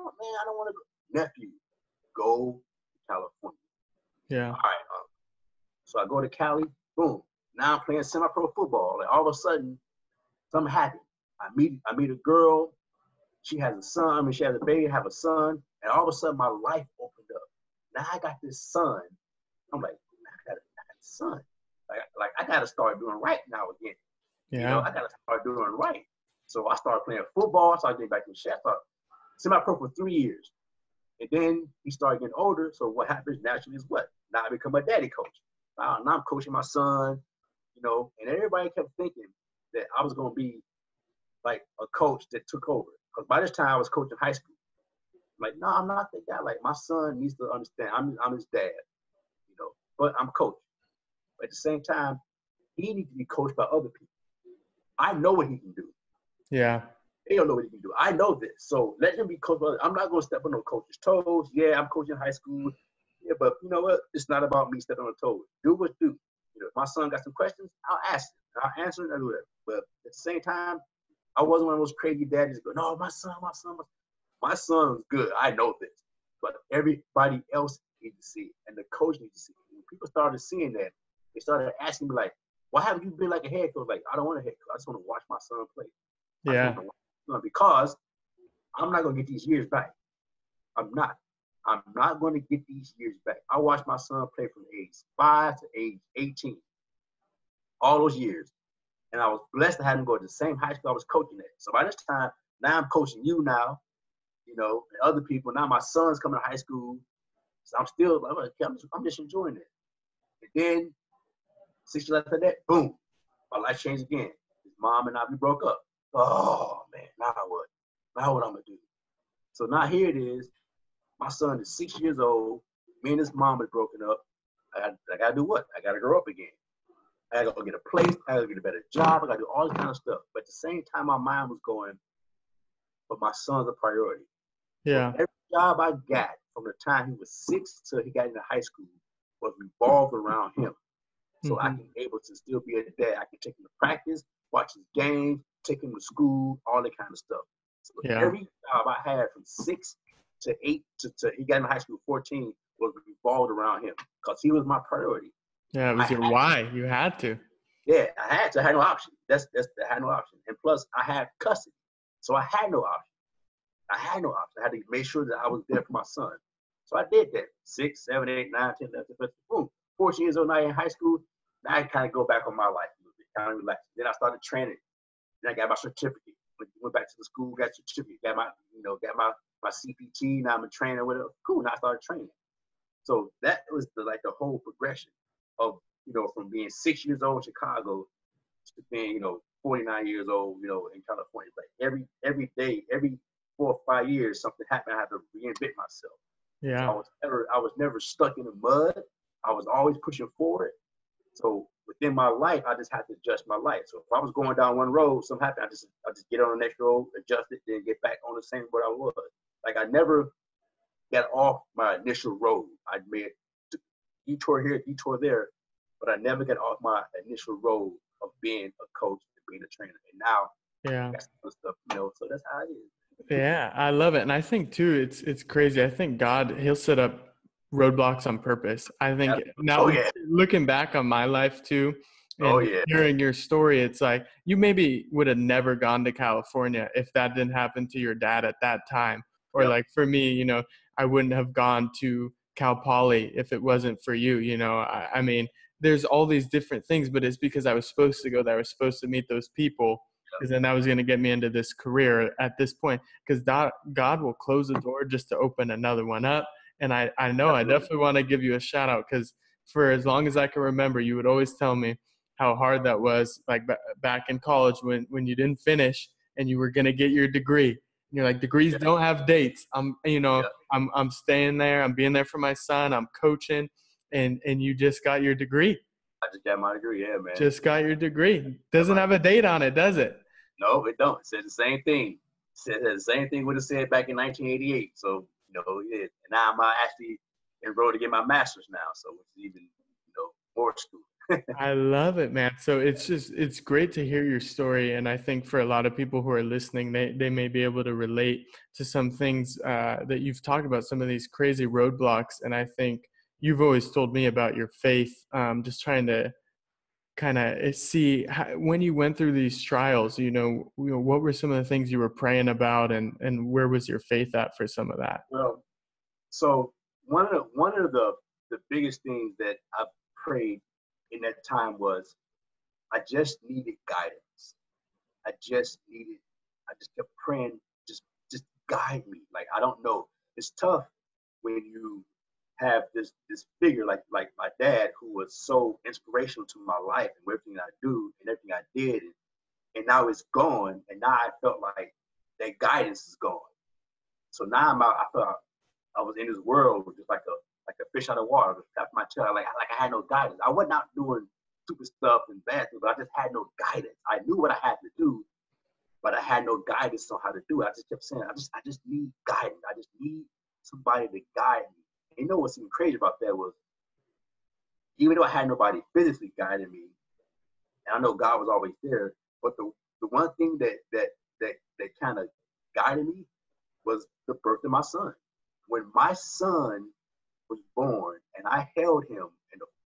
want to go. Nephew, go to California. Yeah. All right. So I go to Cali, boom. Now I'm playing semi-pro football. Like, all of a sudden, something happened. I meet a girl. She has a son. She has a baby, have a son. And all of a sudden, my life opened up. Now I got this son. I'm like, I got a son. Like I got to start doing right now again. Yeah. I got to start doing right. So I started playing football. I started getting back in shape. semi-pro for 3 years. And then he started getting older. So what happens naturally is what? Now I become a daddy coach. Now I'm coaching my son, you know, and everybody kept thinking that I was going to be like a coach that took over. Because by this time I was coaching high school. I'm like, no, I'm not that guy. Like my son needs to understand I'm his dad, you know, but I'm coach. But at the same time, he needs to be coached by other people. I know what he can do. Yeah. They don't know what he can do. I know this. So let him be coached by others. I'm not going to step on no coach's toes. Yeah, I'm coaching high school. Yeah, but you know what? It's not about me stepping on the toes. Do what do. You know, if my son got some questions, I'll ask him. I'll answer it. I'll do it. But at the same time, I wasn't one of those crazy daddies that go, no, my son's good. I know this. But everybody else needs to see it. And the coach needs to see it. When people started seeing that, they started asking me like, why haven't you been like a head coach? Like, I don't want a head coach. I just want to watch my son play. Yeah. Because I'm not going to get these years back. I'm not. I'm not going to get these years back. I watched my son play from age 5 to age 18, all those years. And I was blessed to have him go to the same high school I was coaching at. So by this time, now I'm coaching you now, you know, and other people. Now my son's coming to high school. So I'm just enjoying it. And then 6 years after that, boom, my life changed again. His mom and we broke up. Oh, man, now what? Now what I'm going to do? So now here it is. My son is 6 years old. Me and his mom is broken up. I got to do what? I got to grow up again. I got to go get a place. I got to get a better job. I got to do all this kind of stuff. But at the same time, my mind was going, but my son's a priority. Yeah. So every job I got from the time he was 6 till he got into high school was revolved around him. So I can able to still be a dad. I can take him to practice, watch his games, take him to school, all that kind of stuff. So every job I had from 6 to 8 to he got into high school 14 was revolved around him because he was my priority. Yeah, it was your why. You had to. Yeah, I had to. I had no option. I had no option. And plus, I had custody. So I had no option. I had to make sure that I was there for my son. So I did that. 6, 7, 8, 9, 10, 11, 12, boom. 14 years old now in high school. Now I kind of go back on my life a little bit, kind of relax. Then I started training. Then I got my certificate. Went back to the school, got certificate, got my CPT. Now I'm a trainer. Whatever. Cool. Now I started training. So that was the whole progression of, you know, from being 6 years old in Chicago to being, you know, 49 years old, you know, in California. Like every day, every 4 or 5 years, something happened. I had to reinvent myself. Yeah. So I was never stuck in the mud. I was always pushing forward. So within my life, I just had to adjust my life. So if I was going down one road, something happened, I just get on the next road, adjust it, then get back on the same where I was. Like I never got off my initial road. I made detour here, detour there, but I never got off my initial road of being a coach and being a trainer. And now that's the stuff, you know, so that's how it is. Yeah, I love it. And I think too, it's crazy. I think God, he'll set up roadblocks on purpose. I think now looking back on my life too, and hearing your story, it's like you maybe would have never gone to California if that didn't happen to your dad at that time. Or like for me, you know, I wouldn't have gone to Cal Poly if it wasn't for you. You know, I mean, there's all these different things, but it's because I was supposed to go there. I was supposed to meet those people. Because then that was going to get me into this career at this point. Because God will close the door just to open another one up. And I know I definitely want to give you a shout out because for as long as I can remember, you would always tell me how hard that was, like back in college when you didn't finish and you were going to get your degree. And you're like, degrees don't have dates. I'm staying there. I'm being there for my son. I'm coaching, and you just got your degree. I just got my degree, yeah, man. Just got your degree. Doesn't have a date on it, does it? No, it don't. It says the same thing. It says the same thing would have said back in 1988. So, you know, yeah. And now I'm actually enrolled to get my master's now. So it's even, you know, more school. I love it, man. So it's great to hear your story. And I think for a lot of people who are listening, they may be able to relate to some things that you've talked about, some of these crazy roadblocks. And I think you've always told me about your faith, just trying to kind of see when you went through these trials, you know, what were some of the things you were praying about and where was your faith at for some of that? Well, so one of the biggest things that I prayed in that time was I just needed guidance. I just kept praying, just guide me. Like, I don't know. It's tough when you have this figure like my dad, who was so inspirational to my life and everything I do and everything I did, and now it's gone. And now I felt like that guidance is gone. So now I'm out. I felt I was in this world just like a fish out of water, just tapping my tail. Like I had no guidance. I wasn't out doing stupid stuff and bad things, but I just had no guidance. I knew what I had to do, but I had no guidance on how to do it. I just kept saying, I just need guidance. I just need somebody to guide me. And you know what's even crazy about that was, even though I had nobody physically guiding me, and I know God was always there, but the one thing that kind of guided me was the birth of my son. When my son was born and I held him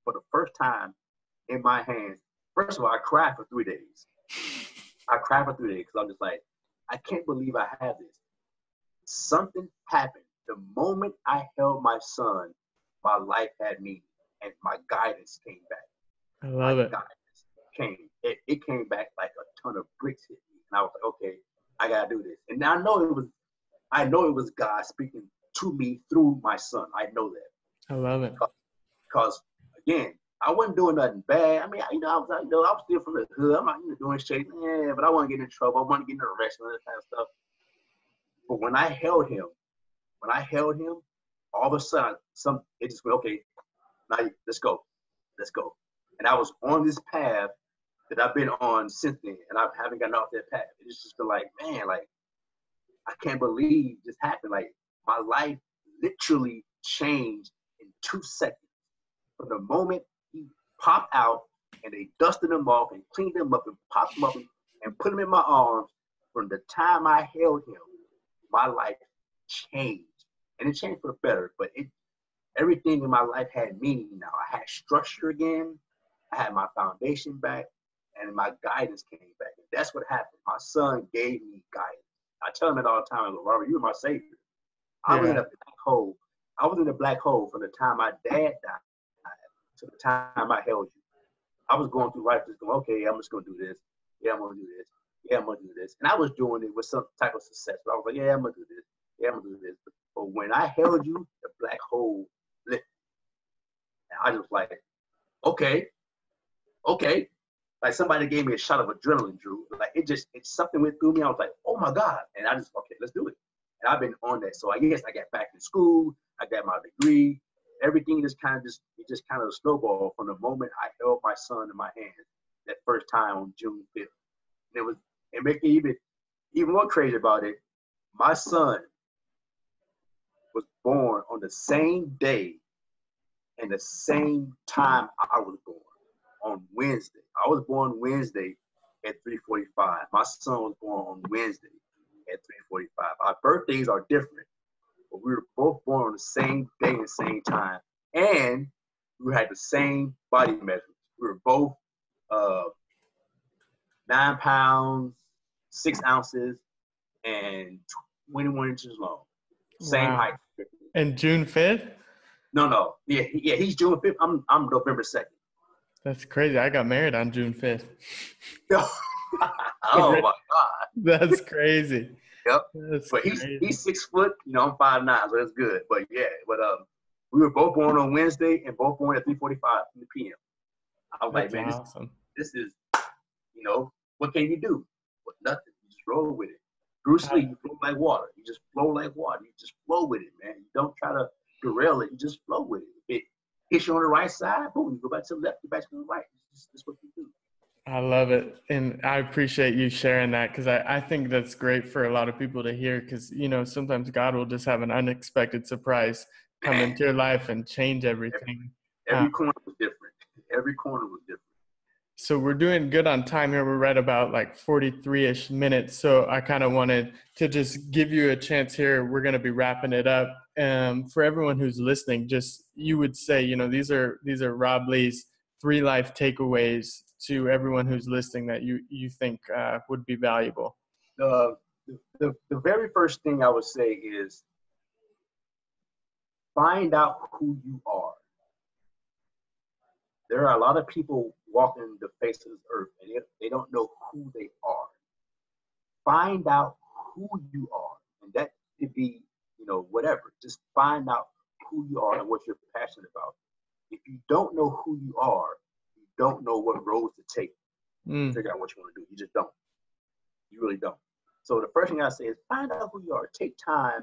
for the first time in my hands, first of all, I cried for 3 days. I cried for 3 days because I'm just like, I can't believe I have this. Something happened. The moment I held my son, my life had meaning and my guidance came back. I love it. Guidance came. It came back like a ton of bricks hit me. And I was like, okay, I gotta do this. And I know it was God speaking to me through my son. I know that. I love it. Because again, I wasn't doing nothing bad. I mean, I was still from the hood. I'm not doing shit, but I wasn't getting in trouble. I wasn't getting arrested and that kind of stuff. But when I held him, all of a sudden, it just went, okay, now let's go. And I was on this path that I've been on since then, and I haven't gotten off that path. It's just been like, man, like, I can't believe this happened. Like, my life literally changed in 2 seconds. From the moment he popped out and they dusted him off and cleaned him up and popped him up and put him in my arms, from the time I held him, my life changed. And it changed for the better, but everything in my life had meaning now. I had structure again. I had my foundation back, and my guidance came back. And that's what happened. My son gave me guidance. I tell him it all the time. I go, Robert, you were my savior. I was in a black hole. I was in a black hole from the time my dad died to the time I held you. I was going through life just going, okay, I'm just going to do this. Yeah, I'm going to do this. Yeah, I'm going to do this. And I was doing it with some type of success. But I was like, yeah, I'm going to do this. Yeah, I'm going to do this. But when I held you, the black hole lifted. And I was like, okay. Like somebody gave me a shot of adrenaline, Drew. Like it something went through me. I was like, oh my God. And I just, okay, let's do it. And I've been on that. So I guess I got back in school. I got my degree. Everything just kind of snowballed from the moment I held my son in my hands that first time on June 5th. And it make it even more crazy about it. My son was born on the same day and the same time I was born, on Wednesday. I was born Wednesday at 3:45. My son was born on Wednesday at 3:45. Our birthdays are different, but we were both born on the same day and same time, and we had the same body measurements. We were both 9 pounds, 6 ounces, and 21 inches long. Same height. And June 5th? No. Yeah, he's June 5th. I'm November 2nd. That's crazy. I got married on June 5th. Oh my God. That's crazy. Yep. That's but crazy. he's 6 foot, I'm 5'9", so that's good. But yeah, we were both born on Wednesday and both born at 3:45 p.m. I was like, man, awesome. This is, what can you do? But nothing. You just roll with it. Bruce Lee, you flow like water. You just flow like water. You just flow with it, man. You don't try to derail it. You just flow with it. If it hits you on the right side, boom, you go back to the left, you go back to the right. That's what you do. I love it. And I appreciate you sharing that, because I think that's great for a lot of people to hear, because, sometimes God will just have an unexpected surprise come into your life and change everything. Every corner was different. Every corner was different. So we're doing good on time here. We're right about like 43-ish minutes. So I kind of wanted to just give you a chance here. We're going to be wrapping it up. For everyone who's listening, just you would say, these are Rob Lee's 3 life takeaways to everyone who's listening that you think would be valuable. The very first thing I would say is find out who you are. There are a lot of people walking the face of this earth, and they don't know who they are. Find out who you are, and that could be, you know, whatever. Just find out who you are and what you're passionate about. If you don't know who you are, you don't know what roads to take to figure out what you want to do. You just don't. You really don't. So the first thing I say is find out who you are. Take time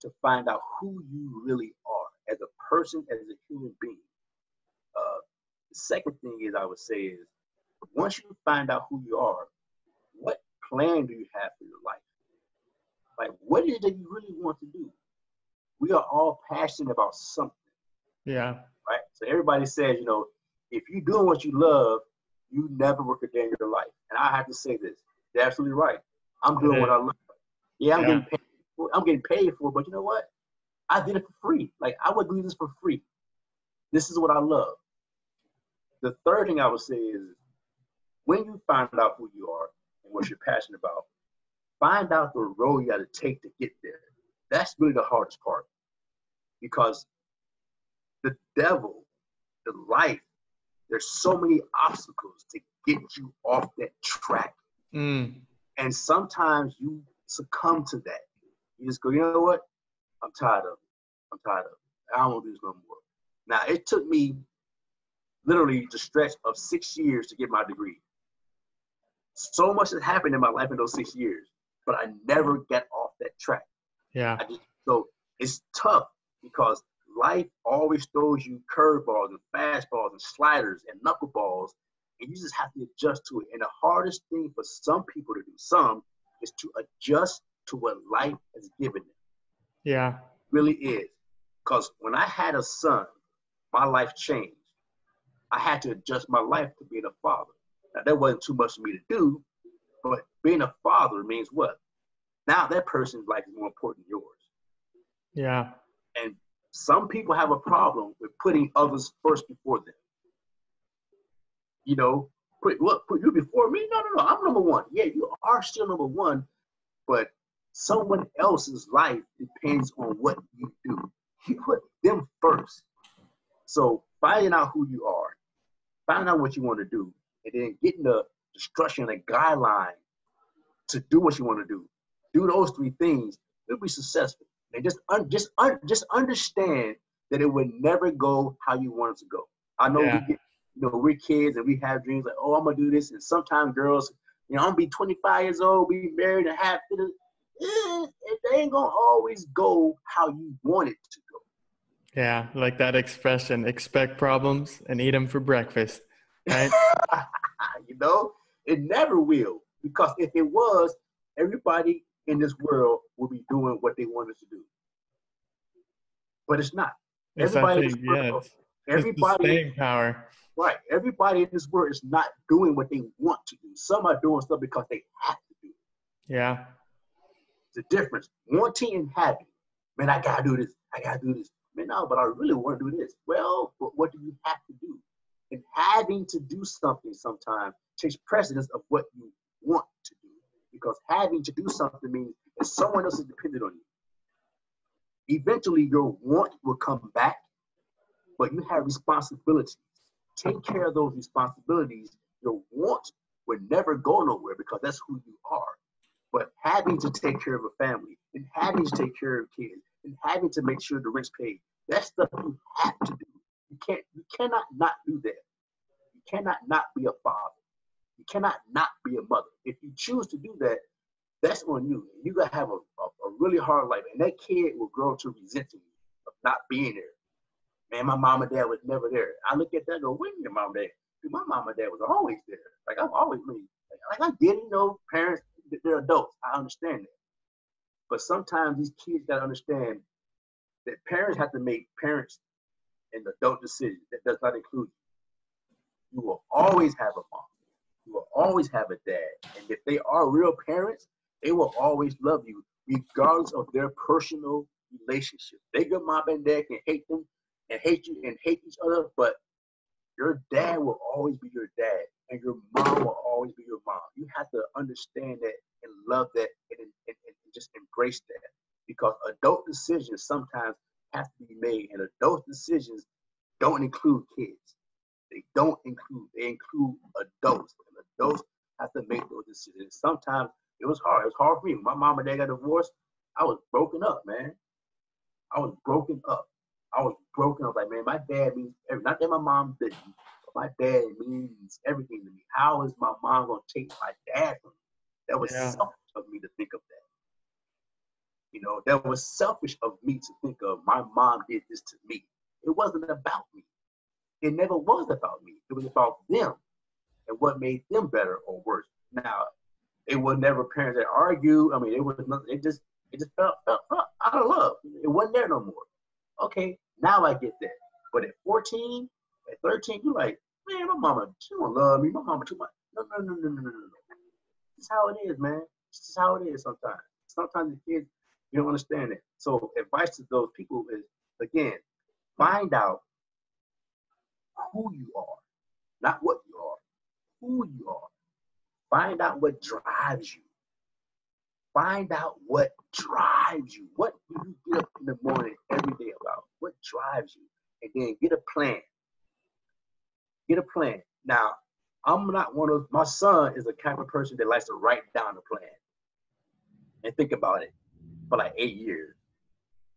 to find out who you really are as a person, as a human being. The second thing is I would say is once you find out who you are, what plan do you have for your life? Like, what is it that you really want to do? We are all passionate about something. Yeah. Right? So everybody says, you know, if you're doing what you love, you never work a day in your life. And I have to say this. You're absolutely right. I'm doing what I love. Yeah, I'm getting paid for it. I'm getting paid for it, but you know what? I did it for free. Like, I would do this for free. This is what I love. The third thing I would say is when you find out who you are and what you're passionate about, find out the road you got to take to get there. That's really the hardest part because the devil, the life, there's so many obstacles to get you off that track. And sometimes you succumb to that. You just go, you know what? I'm tired of it. I'm tired of it. I don't want to do this no more. Now, it took me literally the stretch of 6 years to get my degree. So much has happened in my life in those 6 years, but I never got off that track. Yeah. So it's tough because life always throws you curveballs and fastballs and sliders and knuckleballs, and you just have to adjust to it. And the hardest thing for some people to do, is to adjust to what life has given them. Yeah. It really is. Because when I had a son, my life changed. I had to adjust my life to being a father. Now, that wasn't too much for me to do, but being a father means what? Now that person's life is more important than yours. Yeah. And some people have a problem with putting others first before them. You know, put you before me? No. I'm number one. Yeah, you are still number one, but someone else's life depends on what you do. You put them first. So finding out who you are, finding out what you want to do, and then getting the structure and the guideline to do what you want to do. Do those three things, you'll be successful. And just understand that it would never go how you want it to go. I know we're kids and we have dreams like, oh, I'm gonna do this. And sometimes girls, I'm gonna be 25 years old, be married and have it ain't gonna always go how you want it to go. Yeah, like that expression, expect problems and eat them for breakfast, right? It never will. Because if it was, everybody in this world will be doing what they wanted to do. But it's not. It's Everybody that thing, it's the staying power. Right. Everybody in this world is not doing what they want to do. Some are doing stuff because they have to do it. Yeah. It's a difference. Wanting and having. Man, I gotta do this. I gotta do this. Man, no, but I really want to do this. Well, but what do you have to do? And having to do something sometimes takes precedence of what you want to do. Because having to do something means that someone else is dependent on you. Eventually, your want will come back, but you have responsibilities. Take care of those responsibilities. Your want will never go nowhere because that's who you are. But having to take care of a family and having to take care of kids and having to make sure the rent's paid, that's stuff you have to do. You cannot not do that. You cannot not be a father. You cannot not be a mother. If you choose to do that, that's on you. You gotta have a really hard life, and that kid will grow to resenting you of not being there. Man, my mom and dad was never there. I look at that and go, when your mom and dad? Dude, my mom and dad was always there. Like I've always been. Like I get, parents, they're adults. I understand that. But sometimes these kids gotta understand that parents have to make parents and adult decisions. That does not include you. You will always have a mom. You will always have a dad. And if they are real parents, they will always love you, regardless of their personal relationship. They, your mom and dad can hate them and hate you and hate each other, but your dad will always be your dad, and your mom will always be your mom. You have to understand that and love that and just embrace that. Because adult decisions sometimes have to be made, and adult decisions don't include kids. They include adults. And adults have to make those decisions. Sometimes it was hard. It was hard for me. My mom and dad got divorced. I was broken up, man. I was broken up. I was broken up. Like, man, my dad means everything. Not that my mom didn't, but my dad means everything to me. How is my mom gonna take my dad from me? That was Yeah. selfish of me to think of that. You know, that was selfish of me to think of my mom did this to me. It wasn't about me. It never was about me. It was about them and what made them better or worse. Now, it was never parents that argue. I mean, it was nothing. It just felt out of love. It wasn't there no more. Okay, now I get that. But at 14, at 13, you're like, man, my mama, she don't love me. My mama too much. No. This is how it is, man. This is how it is sometimes. Sometimes the kids, you don't understand it. So advice to those people is, again, find out who you are, not what you are, who you are. Find out what drives you. Find out what drives you. What do you get up in the morning every day about? What drives you? And then get a plan. Get a plan. Now, I'm not one of, my son is the kind of person that likes to write down a plan and think about it for like 8 years.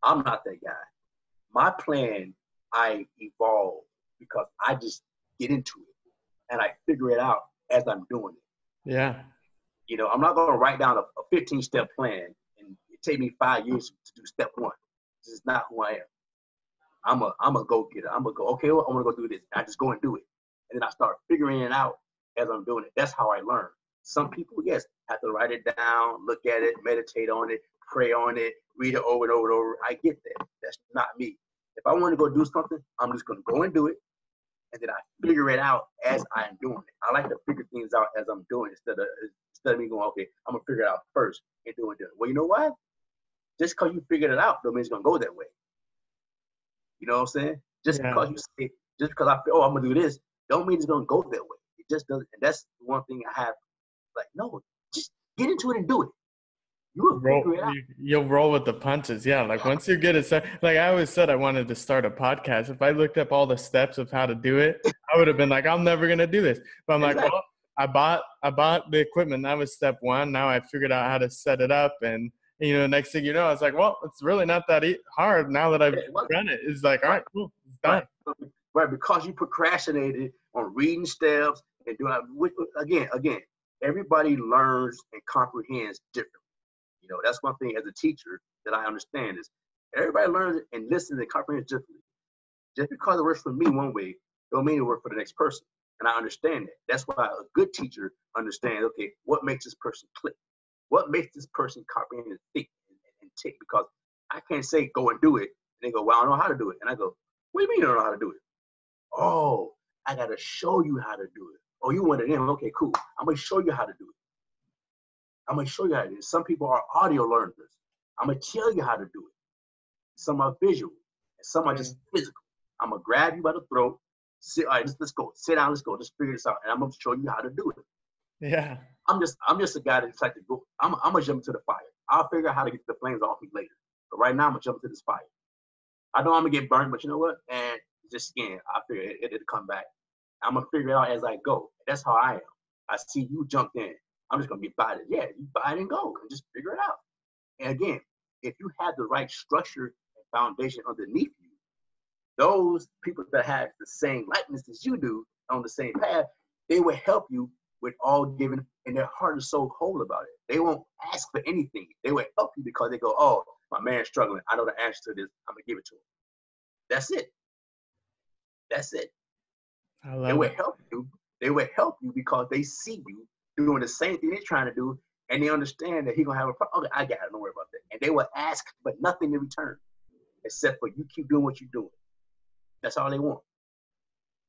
I'm not that guy. My plan, I evolve because I just get into it and I figure it out as I'm doing it. Yeah. You know, I'm not going to write down a 15-step plan and it take me 5 years to do step one. This is not who I am. I'm a go-getter. I'm going to go, okay, well, I'm going to go do this. I just go and do it. And then I start figuring it out as I'm doing it. That's how I learn. Some people, yes, have to write it down, look at it, meditate on it, pray on it, read it over and over and over. I get that. That's not me. If I want to go do something, I'm just going to go and do it. And then I figure it out as I'm doing it. I like to figure things out as I'm doing it instead of me going, okay, I'm going to figure it out first and do it. Well, you know what? Just because you figured it out don't mean it's going to go that way. You know what I'm saying? Just because you say, just because I feel, oh, I'm going to do this, don't mean it's going to go that way. It just doesn't. And that's one thing I have. Like, no, just get into it and do it. You will figure it out. You'll roll with the punches. Yeah. Like once you get it set, like I always said, I wanted to start a podcast. If I looked up all the steps of how to do it, I would have been like, I'm never going to do this. But I'm like, well, I bought the equipment. That was step one. Now I figured out how to set it up. And, you know, next thing you know, I was like, well, it's really not that hard now that I've done it. It's like, all right, cool. It's done. Right. Because you procrastinated on reading steps and doing again, everybody learns and comprehends differently. You know, that's one thing as a teacher that I understand is everybody learns and listens and comprehends differently. Just because it works for me one way, don't mean it works for the next person. And I understand that. That's why a good teacher understands, okay, what makes this person click? What makes this person comprehend and think and tick? Because I can't say go and do it. And they go, well, I don't know how to do it. And I go, what do you mean you don't know how to do it? Oh, I got to show you how to do it. Oh, you want it in? Okay, cool. I'm going to show you how to do it. I'm going to show you how to do it. Some people are audio learners. I'm going to tell you how to do it. Some are visual, and some are just physical. I'm going to grab you by the throat. Sit, all right, let's go. Sit down, let's go. Let's figure this out. And I'm going to show you how to do it. Yeah. I'm just a guy that's like to go. I'm going to jump into the fire. I'll figure out how to get the flames off me later. But right now, I'm going to jump into this fire. I know I'm going to get burned, but you know what? And just skin. I figure it'll come back. I'm going to figure it out as I go. That's how I am. I see you jumped in. I'm just going to get by it. Yeah, you buy it and go and just figure it out. And again, if you have the right structure and foundation underneath you, those people that have the same likeness as you do on the same path, they will help you with all given, and their heart is so whole about it. They won't ask for anything. They will help you because they go, oh, my man's struggling. I know the answer to this. I'm going to give it to him. That's it. That's it. They will help you. They will help you because they see you doing the same thing they're trying to do, and they understand that he's going to have a problem. Okay, I got it. Don't worry about that. And they will ask for nothing in return except for you keep doing what you're doing. That's all they want.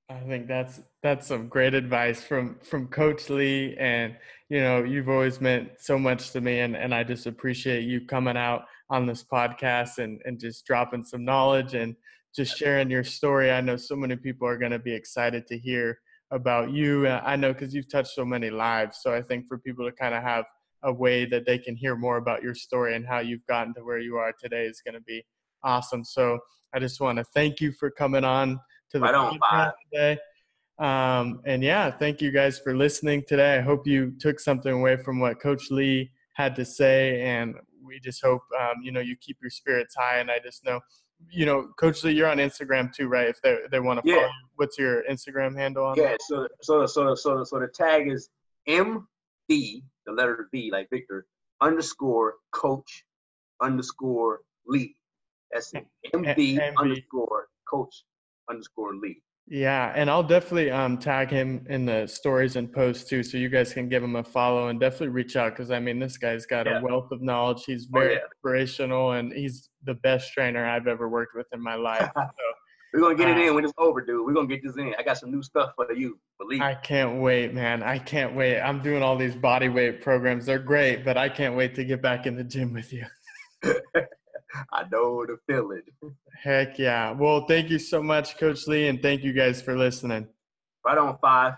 I think that's some great advice from Coach Lee, and you know, you've always meant so much to me, and I just appreciate you coming out on this podcast and just dropping some knowledge and just sharing your story. I know so many people are going to be excited to hear about you. I know because you've touched so many lives, so I think for people to kind of have a way that they can hear more about your story and how you've gotten to where you are today is going to be awesome. So I just want to thank you for coming on to the podcast today. And yeah, thank you guys for listening today. I hope you took something away from what Coach Lee had to say, and we just hope, you keep your spirits high. And I just know, Coach Lee, you're on Instagram too, right? If they want to follow you, what's your Instagram handle on that? So the tag is MD, the letter V like Victor, _coach_Lee. That's it. MD_coach_Lee. Yeah, and I'll definitely tag him in the stories and posts too, so you guys can give him a follow and definitely reach out, because I mean, this guy's got a wealth of knowledge. He's very inspirational, and he's the best trainer I've ever worked with in my life. So, we're gonna get it in when it's over, dude. We're gonna get this in. I got some new stuff for you. Believe me. I can't wait, man. I can't wait. I'm doing all these body weight programs. They're great, but I can't wait to get back in the gym with you. I know the feeling. Heck yeah. Well, thank you so much, Coach Lee, and thank you guys for listening. Right on, 5.